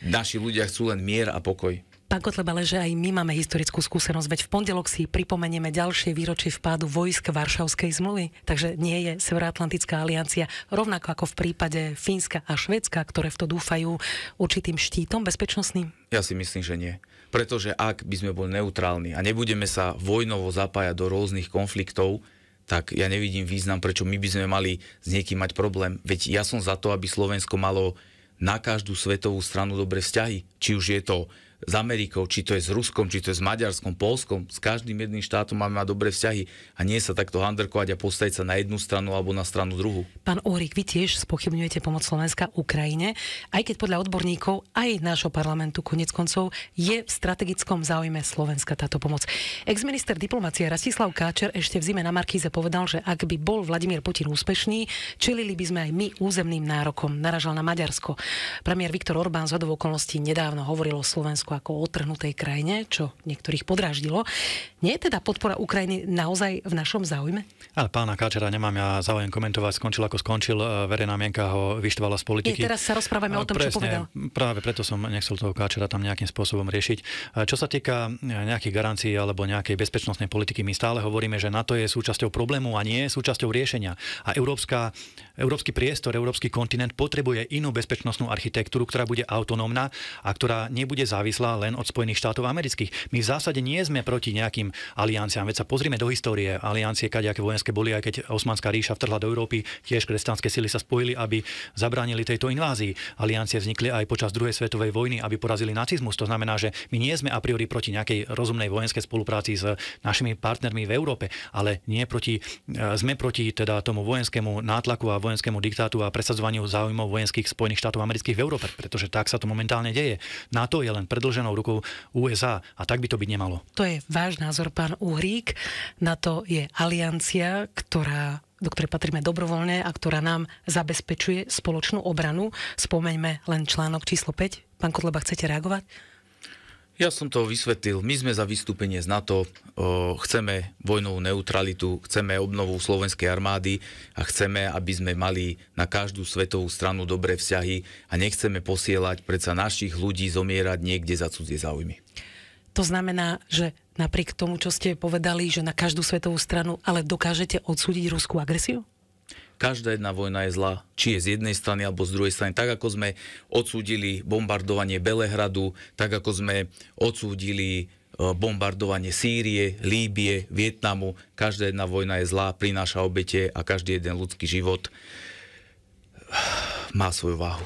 naši ľudia chcú len mier a pokoj. Pán Kotleba, ale že aj my máme historickú skúsenosť, veď v pondelok si pripomenieme ďalšie výročie vpádu vojsk Varšavskej zmluvy, takže nie je Severoatlantická aliancia rovnako ako v prípade Fínska a Švédska, ktoré v to dúfajú určitým štítom bezpečnostným? Ja si myslím, že nie. Pretože ak by sme boli neutrálni a nebudeme sa vojnovo zapájať do rôznych konfliktov, tak ja nevidím význam, prečo my by sme mali s niekým mať problém. Veď ja som za to, aby Slovensko malo na každú svetovú stranu dobré vzťahy. Či už je to s Amerikou, či to je s Ruskom, či to je s Maďarskom, Poľskom, s každým jedným štátom máme mať dobré vzťahy a nie sa takto handrkovať a postaviť sa na jednu stranu alebo na stranu druhú. Pán Uhrík, vy tiež spochybňujete pomoc Slovenska Ukrajine, aj keď podľa odborníkov aj nášho parlamentu koniec koncov je v strategickom záujme Slovenska táto pomoc. Exminister diplomacie Rastislav Káčer ešte v zime na Markíze povedal, že ak by bol Vladimír Putin úspešný, čelili by sme aj my územným nárokom. Naražal na Maďarsko. Premiér Viktor Orbán z hodou okolností nedávno hovoril o Slovensku ako o otrhnutej krajine, čo niektorých podráždilo. Nie je teda podpora Ukrajiny naozaj v našom záujme? Ale pána Káčera nemám ja záujem komentovať, skončil ako skončil, verejná mienka ho vyštvala z politiky. Nie, teraz sa rozprávame o tom, čo povedal. Práve preto som nechcel toho Káčera tam nejakým spôsobom riešiť. Čo sa týka nejakých garancií alebo nejakej bezpečnostnej politiky, my stále hovoríme, že NATO je súčasťou problému a nie je súčasťou riešenia. A európsky priestor, európsky kontinent potrebuje inú bezpečnostnú architektúru, ktorá bude autonómna a ktorá nebude závislá len od Spojených štátov amerických. My v zásade nie sme proti nejakým alianciám. Veď sa pozrime do histórie. Aliancie, kadejaké vojenské boli, aj keď Osmanská ríša vtrhla do Európy, tiež kresťanské sily sa spojili, aby zabránili tejto invázii. Aliancie vznikli aj počas druhej svetovej vojny, aby porazili nacizmus. To znamená, že my nie sme a priori proti nejakej rozumnej vojenskej spolupráci s našimi partnermi v Európe, ale sme proti teda tomu vojenskému nátlaku a vojenskému diktátu a presadzovaniu záujmov vojenských Spojených štátov amerických v Európe, pretože tak sa to momentálne deje. NATO je len predĺženou rukou USA a tak by to byť nemalo. To je váš názor, pán Uhrík. NATO je aliancia, do ktorej patríme dobrovoľne a ktorá nám zabezpečuje spoločnú obranu. Spomeňme len článok číslo 5. Pán Kotleba, chcete reagovať? Ja som to vysvetlil. My sme za vystúpenie z NATO, chceme vojnovú neutralitu, chceme obnovu slovenskej armády a chceme, aby sme mali na každú svetovú stranu dobré vzťahy a nechceme posielať predsa našich ľudí zomierať niekde za cudzie záujmy. To znamená, že napriek tomu, čo ste povedali, že na každú svetovú stranu, ale dokážete odsúdiť ruskú agresiu? Každá jedna vojna je zlá, či je z jednej strany alebo z druhej strany. Tak ako sme odsúdili bombardovanie Belehradu, tak ako sme odsúdili bombardovanie Sýrie, Líbie, Vietnamu. Každá jedna vojna je zlá, prináša obete a každý jeden ľudský život má svoju váhu.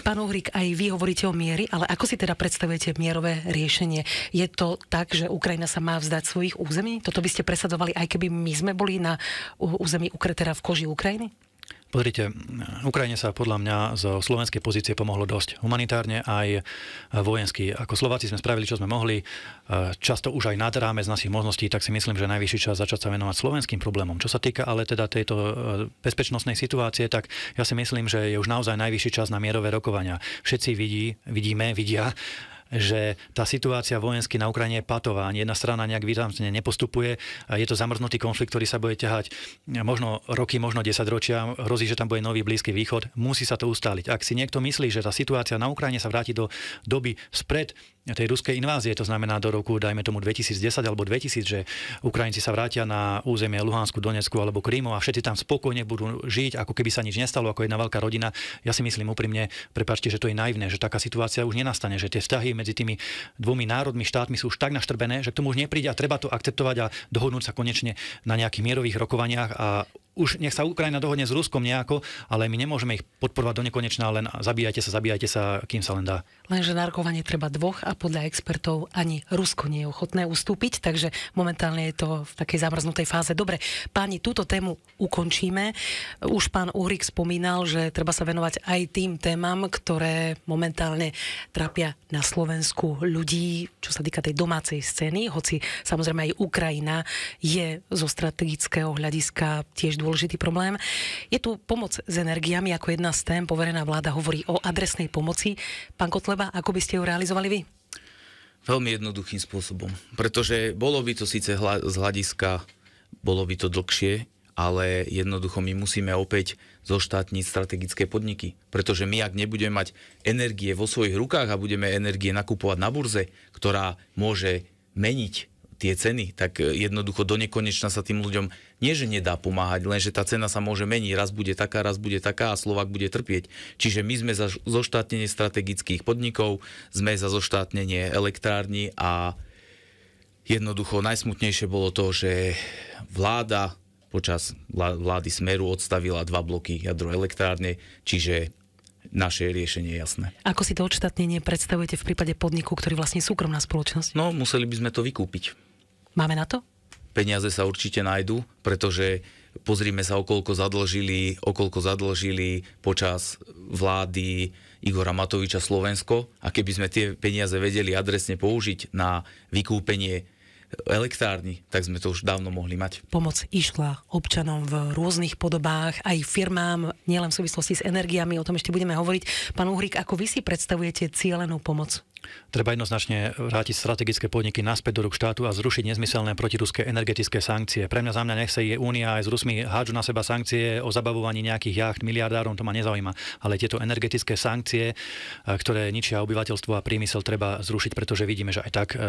Pán Uhrík, aj vy hovoríte o miery, ale ako si teda predstavujete mierové riešenie? Je to tak, že Ukrajina sa má vzdať svojich území? Toto by ste presadzovali, aj keby my sme boli na území teda v koži Ukrajiny? Pozrite, Ukrajine sa podľa mňa zo slovenskej pozície pomohlo dosť. Humanitárne aj vojensky. Ako Slováci sme spravili, čo sme mohli. Často už aj nad rámec našich možností, tak si myslím, že najvyšší čas začať sa venovať slovenským problémom. Čo sa týka ale teda tejto bezpečnostnej situácie, tak ja si myslím, že je už naozaj najvyšší čas na mierové rokovania. Všetci vidia, že tá situácia vojensky na Ukrajine je patová. Ani jedna strana nejak výrazne nepostupuje. Je to zamrznutý konflikt, ktorý sa bude ťahať možno roky, možno 10 ročia. Hrozí, že tam bude nový Blízky východ. Musí sa to ustáliť. Ak si niekto myslí, že tá situácia na Ukrajine sa vráti do doby spred tej ruskej invázie, to znamená do roku, dajme tomu 2010 alebo 2000, že Ukrajinci sa vrátia na územie Luhansku, Donecku alebo Krymu a všetci tam spokojne budú žiť, ako keby sa nič nestalo, ako jedna veľká rodina. Ja si myslím úprimne, prepáčte, že to je naivné, že taká situácia už nenastane, že tie vzťahy medzi tými dvomi národmi, štátmi sú už tak naštrbené, že k tomu už nepríde a treba to akceptovať a dohodnúť sa konečne na nejakých mierových rokovaniach a už nech sa Ukrajina dohodne s Ruskom nejako, ale my nemôžeme ich podporovať do nekonečna, len zabíjajte sa, kým sa len dá. Lenže na rokovanie treba dvoch a podľa expertov ani Rusko nie je ochotné ustúpiť, takže momentálne je to v takej zamrznutej fáze. Dobre, páni, túto tému ukončíme. Už pán Uhrík spomínal, že treba sa venovať aj tým témam, ktoré momentálne trápia na Slovensku ľudí, čo sa týka tej domácej scény, hoci samozrejme aj Ukrajina je zo strategického hľadiska tiež dôležitý problém. Je tu pomoc s energiami ako jedna z tém. Poverená vláda hovorí o adresnej pomoci. Pán Kotleba, ako by ste ju realizovali vy? Veľmi jednoduchým spôsobom. Pretože bolo by to síce z hľadiska, bolo by to dlhšie, ale jednoducho my musíme opäť zoštátniť strategické podniky. Pretože my, ak nebudeme mať energie vo svojich rukách a budeme energie nakupovať na burze, ktorá môže meniť tie ceny, tak jednoducho do nekonečna sa tým ľuďom nie, že nedá pomáhať, lenže tá cena sa môže meniť. Raz bude taká a Slovák bude trpieť. Čiže my sme za zoštátnenie strategických podnikov, sme za zoštátnenie elektrární a jednoducho najsmutnejšie bolo to, že vláda počas vlády Smeru odstavila 2 bloky jadroelektrárne, čiže naše riešenie je jasné. Ako si to odštátnenie predstavujete v prípade podniku, ktorý vlastne je súkromná spoločnosť? No, museli by sme to vykúpiť. Máme na to? Peniaze sa určite nájdú, pretože pozrime sa, okoľko zadlžili počas vlády Igora Matoviča Slovensko a keby sme tie peniaze vedeli adresne použiť na vykúpenie elektrárni, tak sme to už dávno mohli mať. Pomoc išla občanom v rôznych podobách, aj firmám, nielen v súvislosti s energiami, o tom ešte budeme hovoriť. Pán Uhrík, ako vy si predstavujete cielenú pomoc? Treba jednoznačne vrátiť strategické podniky naspäť do rúk štátu a zrušiť nezmyselné protiruské energetické sankcie. Pre mňa, za mňa nech sa je Únia aj s Rusmi hádžu na seba sankcie o zabavovaní nejakých jacht miliardárom, to ma nezaujíma. Ale tieto energetické sankcie, ktoré ničia obyvateľstvo a priemysel, treba zrušiť, pretože vidíme, že aj tak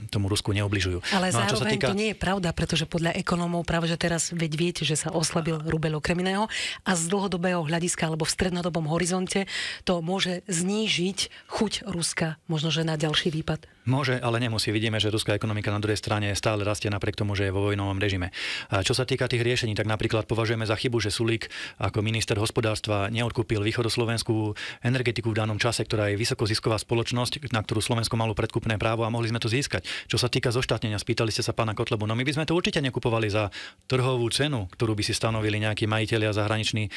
tomu Rusku neobližujú. Ale no zároveň to nie je pravda, pretože podľa ekonómov práve že teraz viete, že sa oslabil rubel okrem iného a z dlhodobého hľadiska alebo v strednodobom horizonte to môže znížiť chuť Ruska možno, že na ďalší výpad? Môže, ale nemusí. Vidíme, že ruská ekonomika na druhej strane stále rastie napriek tomu, že je vo vojnovom režime. A čo sa týka tých riešení, tak napríklad považujeme za chybu, že Sulík ako minister hospodárstva neodkúpil východoslovenskú energetiku v danom čase, ktorá je vysokozisková spoločnosť, na ktorú Slovensko malo predkupné právo a mohli sme to získať. Čo sa týka zoštátnenia, spýtali ste sa pána Kotlebu, no my by sme to určite nekupovali za trhovú cenu, ktorú by si stanovili nejakí majitelia zahraniční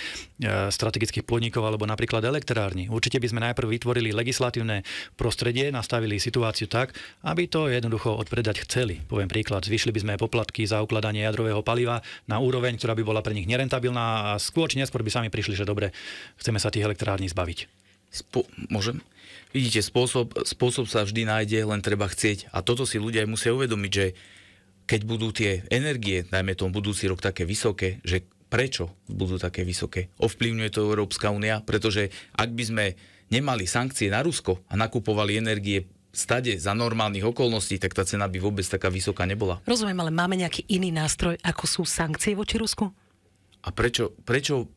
strategických podnikov alebo napríklad elektrárni. Určite by sme najprv vytvorili legislatívne prostredie, nastavili situáciu tak, aby to jednoducho odpredať chceli. Poviem príklad, zvyšli by sme poplatky za ukladanie jadrového paliva na úroveň, ktorá by bola pre nich nerentabilná a skôr či neskôr by sami prišli, že dobre, chceme sa tých elektrární zbaviť. Môžem? Vidíte, spôsob sa vždy nájde, len treba chcieť. A toto si ľudia musia uvedomiť, že keď budú tie energie, dajme tomu budúci rok, také vysoké, že prečo budú také vysoké? Ovplyvňuje to Európska únia, pretože ak by sme nemali sankcie na Rusko a nakupovali energie stade za normálnych okolností, tak tá cena by vôbec taká vysoká nebola. Rozumiem, ale máme nejaký iný nástroj, ako sú sankcie voči Rusku? A prečo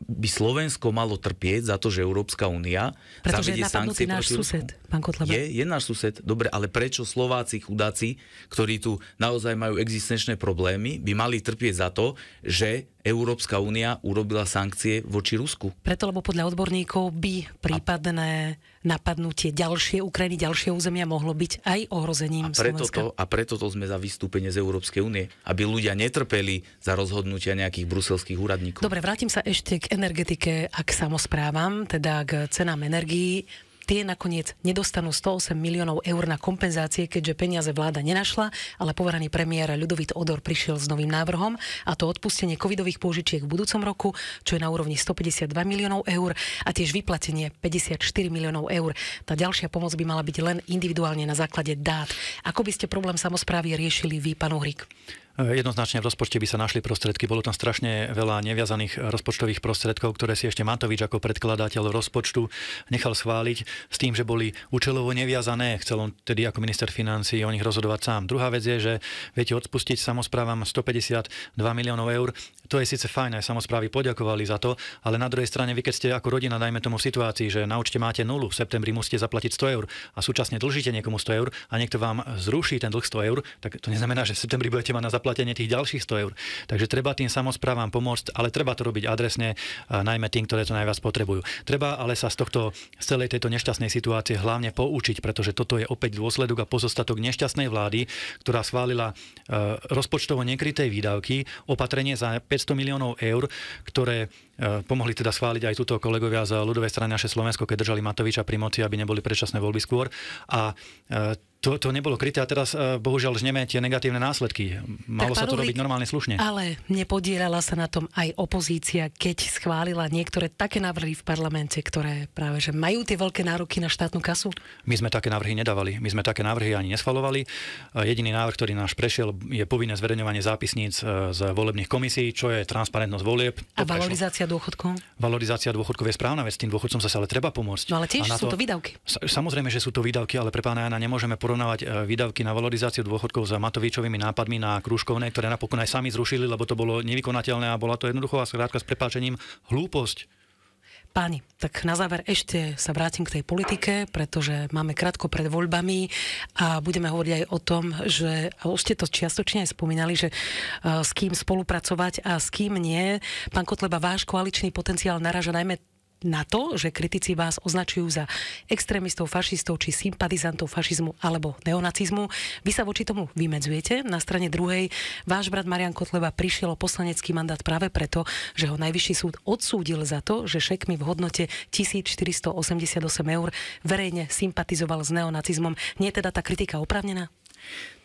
by Slovensko malo trpieť za to, že Európska únia zavedie sankcie náš proti sused, pán Kotleba. Je náš sused, dobre, ale prečo Slováci, chudáci, ktorí tu naozaj majú existenčné problémy, by mali trpieť za to, že Európska únia urobila sankcie voči Rusku? Preto, lebo podľa odborníkov by prípadné napadnutie ďalšie Ukrajiny, ďalšie územia mohlo byť aj ohrozením Slovenska. A preto to sme za vystúpenie z Európskej únie, aby ľudia netrpeli za rozhodnutia nejakých bruselských úradníkov. Dobre, vrátim sa ešte k energetike a k samosprávam, teda k cenám energií. tie nakoniec nedostanú 108 miliónov eur na kompenzácie, keďže peniaze vláda nenašla, ale poverený premiér Ľudovít Odor prišiel s novým návrhom, a to odpustenie covidových pôžičiek v budúcom roku, čo je na úrovni 152 miliónov eur, a tiež vyplatenie 54 miliónov eur. Tá ďalšia pomoc by mala byť len individuálne na základe dát. Ako by ste problém samosprávy riešili vy, pán Uhrík? Jednoznačne v rozpočte by sa našli prostriedky. Bolo tam strašne veľa neviazaných rozpočtových prostriedkov, ktoré si ešte Matovič ako predkladateľ rozpočtu nechal schváliť s tým, že boli účelovo neviazané. Chcel on tedy ako minister financií o nich rozhodovať sám. Druhá vec je, že viete odpustiť samosprávam 152 miliónov eur. To je síce fajn, aj samosprávy poďakovali za to, ale na druhej strane vy, keď ste ako rodina, dajme tomu v situácii, že na účte máte nulu, v septembri musíte zaplatiť 100 eur a súčasne dlžíte niekomu 100 eur a niekto vám zruší ten dlh 100 eur, tak to neznamená, že v septembri budete mať na zaplatenie tých ďalších 100 eur. Takže treba tým samosprávam pomôcť, ale treba to robiť adresne, najmä tým, ktoré to najviac potrebujú. Treba ale sa z celej tejto nešťastnej situácie hlavne poučiť, pretože toto je opäť dôsledok a pozostatok nešťastnej vlády, ktorá schválila rozpočtovo nekryté výdavky, opatrenie za 500 miliónov eur, ktoré pomohli teda schváliť aj túto kolegovia z ľudovej strany Naše Slovensko, keď držali Matoviča pri moci, aby neboli predčasné voľby skôr. A to nebolo kryté a teraz bohužiaľ žneme tie negatívne následky. Malo sa to robiť normálne slušne. Ale nepodielala sa na tom aj opozícia, keď schválila niektoré také návrhy v parlamente, ktoré práve že majú tie veľké nároky na štátnu kasu? My sme také návrhy nedávali. My sme také návrhy ani neschvalovali. Jediný návrh, ktorý náš prešiel, je povinné zverejňovanie zápisníc z volebných komisí, čo je transparentnosť volieb. A valorizácia dôchodkov? Valorizácia dôchodkov je správna vec, tým dôchodcom sa ale treba pomôcť. No ale tiež sú to výdavky. Samozrejme, že sú to výdavky, ale pre pána Jana nemôžeme porovnávať výdavky na valorizáciu dôchodkov s Matovičovými nápadmi na krúžkovné, ktoré napokon aj sami zrušili, lebo to bolo nevykonateľné a bola to jednoducho a skrátka s prepáčením hlúposť. Páni, tak na záver ešte sa vrátim k tej politike, pretože máme krátko pred voľbami a budeme hovoriť aj o tom, že už ste to čiastočne aj spomínali, že s kým spolupracovať a s kým nie. Pán Kotleba, váš koaličný potenciál naráža najmä na to, že kritici vás označujú za extrémistov, fašistov či sympatizantov fašizmu alebo neonacizmu. Vy sa voči tomu vymedzujete. Na strane druhej váš brat Marian Kotleba prišiel o poslanecký mandát práve preto, že ho Najvyšší súd odsúdil za to, že šekmi v hodnote 1488 eur verejne sympatizoval s neonacizmom. Nie je teda tá kritika oprávnená?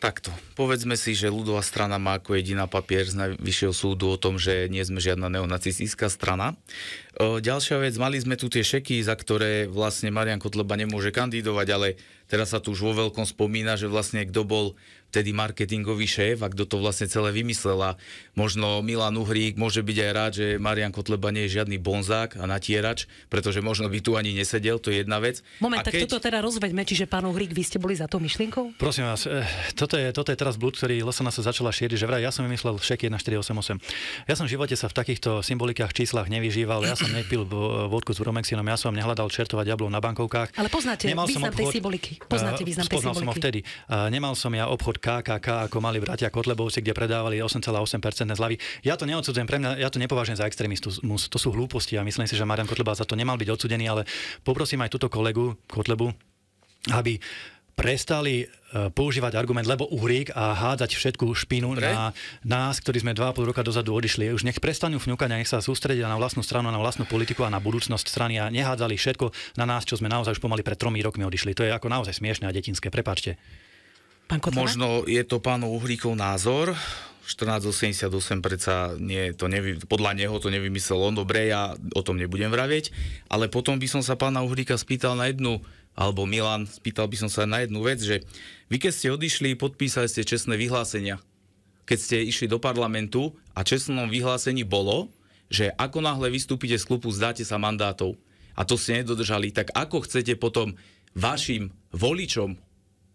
Takto. Povedzme si, že ľudová strana má ako jediná papier z Najvyššieho súdu o tom, že nie sme žiadna neonacistická strana. Ďalšia vec, mali sme tu tie šeky, za ktoré vlastne Marian Kotleba nemôže kandidovať, ale teraz sa tu už vo veľkom spomína, že vlastne kto bol vtedy marketingový šéf a kto to vlastne celé vymyslel. A možno Milan Uhrík môže byť aj rád, že Marian Kotleba nie je žiadny bonzák a natierač, pretože možno by tu ani nesedel, to je jedna vec. Moment, tak toto teda rozveďme, čiže pán Uhrík, vy ste boli za tou myšlienkou? Prosím vás, toto je teraz blúd, ktorý LSNS sa začala šíriť, že vraj ja som vymyslel šek 1488. Ja som v živote sa v takýchto symbolikách, číslach nevyžíval, ja som nepil vodku s bromexinom, ja som nehľadal čertovať jablov na bankovkách. Ale poznáte význam tej symboliky. Poznáte význam tej symboliky. Som ho vtedy. Nemal som ja obchod KKK, ako mali bratia Kotlebovci, kde predávali 8,8% zľavy. Ja to neodsudzujem, pre mňa, ja to nepovažujem za extrémizmus. To sú hlúposti a myslím si, že Marian Kotleba za to nemal byť odsudený, ale poprosím aj túto kolegu Kotlebu, aby prestali používať argument, lebo Uhrík a hádzať všetku špinu na nás, ktorí sme 2,5 roka dozadu odišli. Už nech prestanú fňukať a nech sa sústredia na vlastnú stranu, na vlastnú politiku a na budúcnosť strany a nehádzali všetko na nás, čo sme naozaj už pomaly pred 3 rokmi odišli. To je ako naozaj smiešné a detinské. Prepáčte. Možno je to pánov Uhríkov názor. 1488 predsa podľa neho to nevymyslel on. Dobre, ja o tom nebudem vravieť. Ale potom by som sa pána Uhríka spýtal na jednu, alebo Milan, spýtal by som sa na jednu vec, že vy keď ste odišli, podpísali ste čestné vyhlásenia. Keď ste išli do parlamentu a čestnom vyhlásení bolo, že ako náhle vystúpite z klubu, zdáte sa mandátov. A to ste nedodržali. Tak ako chcete potom vašim voličom,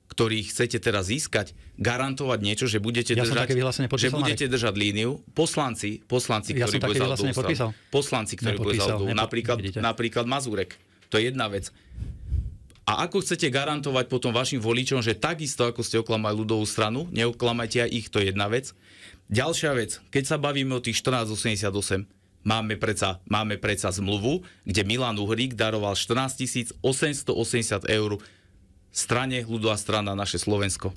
ktorých chcete teraz získať, garantovať niečo, že budete držať líniu. Poslanci, ktorí podpísal napríklad Mazurek. To je jedna vec. A ako chcete garantovať potom vašim voličom, že takisto, ako ste oklamali ľudovú stranu, neoklamajte aj ich, to je jedna vec. Ďalšia vec, keď sa bavíme o tých 1488, máme predsa zmluvu, kde Milan Uhrík daroval 14 880 eur strane ľudová strana Naše Slovensko.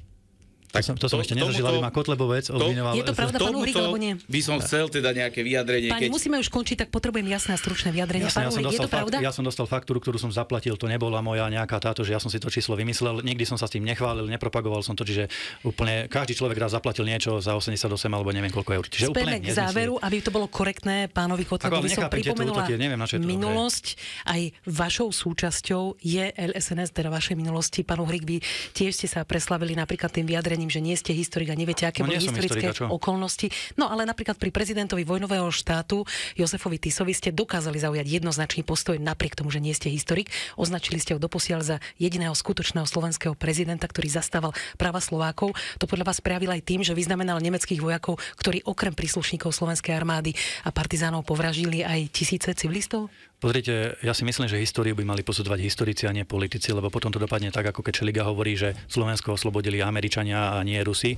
To som ešte nezažil, aby ma Kotlebovec obviňoval. Je to pravda, pán Uhrík, alebo nie? By som chcel teda nejaké vyjadrenie. Páni, musíme už končiť, tak potrebujem jasné a stručné vyjadrenie. Pán Uhrík, je to pravda? Ja som dostal faktúru, ktorú som zaplatil, to nebola moja nejaká táto, že ja som si to číslo vymyslel. Nikdy som sa s tým nechválil, nepropagoval som to, čiže úplne každý človek raz zaplatil niečo za 88 alebo neviem koľko eur. Čiže Spejme k záveru, aby to bolo korektné, pánovi Kotlebovi som pripomenula minulosť. Aj vašou súčasťou je LSNS, teda vašej minulosti. Pán Uhrík, vy tiež ste sa preslavili napríklad tým vyjadrením, že nie ste historik a neviete, aké boli historické okolnosti. No ale napríklad pri prezidentovi vojnového štátu Jozefovi Tisovi ste dokázali zaujať jednoznačný postoj napriek tomu, že nie ste historik. Označili ste ho doposiaľ za jediného skutočného slovenského prezidenta, ktorý zastával práva Slovákov. To podľa vás prejavil aj tým, že vyznamenal nemeckých vojakov, ktorí okrem príslušníkov slovenskej armády a partizánov povraždili aj tisíce civilistov? Pozrite, ja si myslím, že históriu by mali posudzovať historici a nie politici, lebo potom to dopadne tak, ako keď Šeliga hovorí, že Slovensko oslobodili Američania a nie Rusi.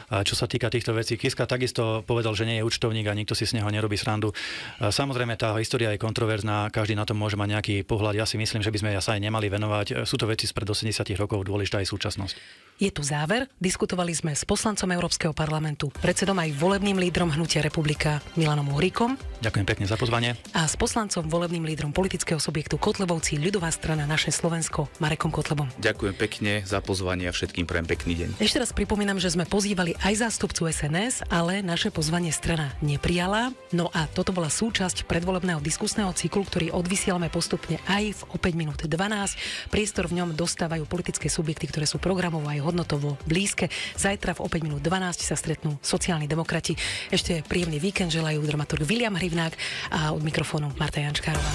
A čo sa týka týchto vecí, Kiska takisto povedal, že nie je účtovník a nikto si z neho nerobí srandu. Samozrejme, tá história je kontroverzná, každý na tom môže mať nejaký pohľad. Ja si myslím, že by sme sa aj nemali venovať. Sú to veci spred 80 rokov, dôležitá aj súčasnosť. Je tu záver. Diskutovali sme s poslancom Európskeho parlamentu, predsedom aj volebným lídrom Hnutia Republika Milanom Uhríkom. Ďakujem pekne za pozvanie. A s poslancom volebným lídrom politického subjektu Kotlebovci ľudová strana Naše Slovensko Marekom Kotlebom. Ďakujem pekne za pozvanie a všetkým prajem pekný deň. Ešte raz pripomínam, že sme pozývali aj zástupcu SNS, ale naše pozvanie strana neprijala. No a toto bola súčasť predvolebného diskusného cyklu, ktorý odvysielame postupne aj v o 5 minút 12. Priestor v ňom dostávajú politické subjekty, ktoré sú programovo aj hodnotovo blízke. Zajtra v o 5 minút 12 sa stretnú sociálni demokrati. Ešte príjemný víkend želajú dramaturg Viliam Hrivnák a od mikrofónu Marta Jančkárová.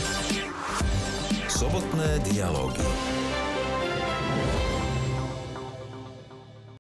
Sobotné dialógy.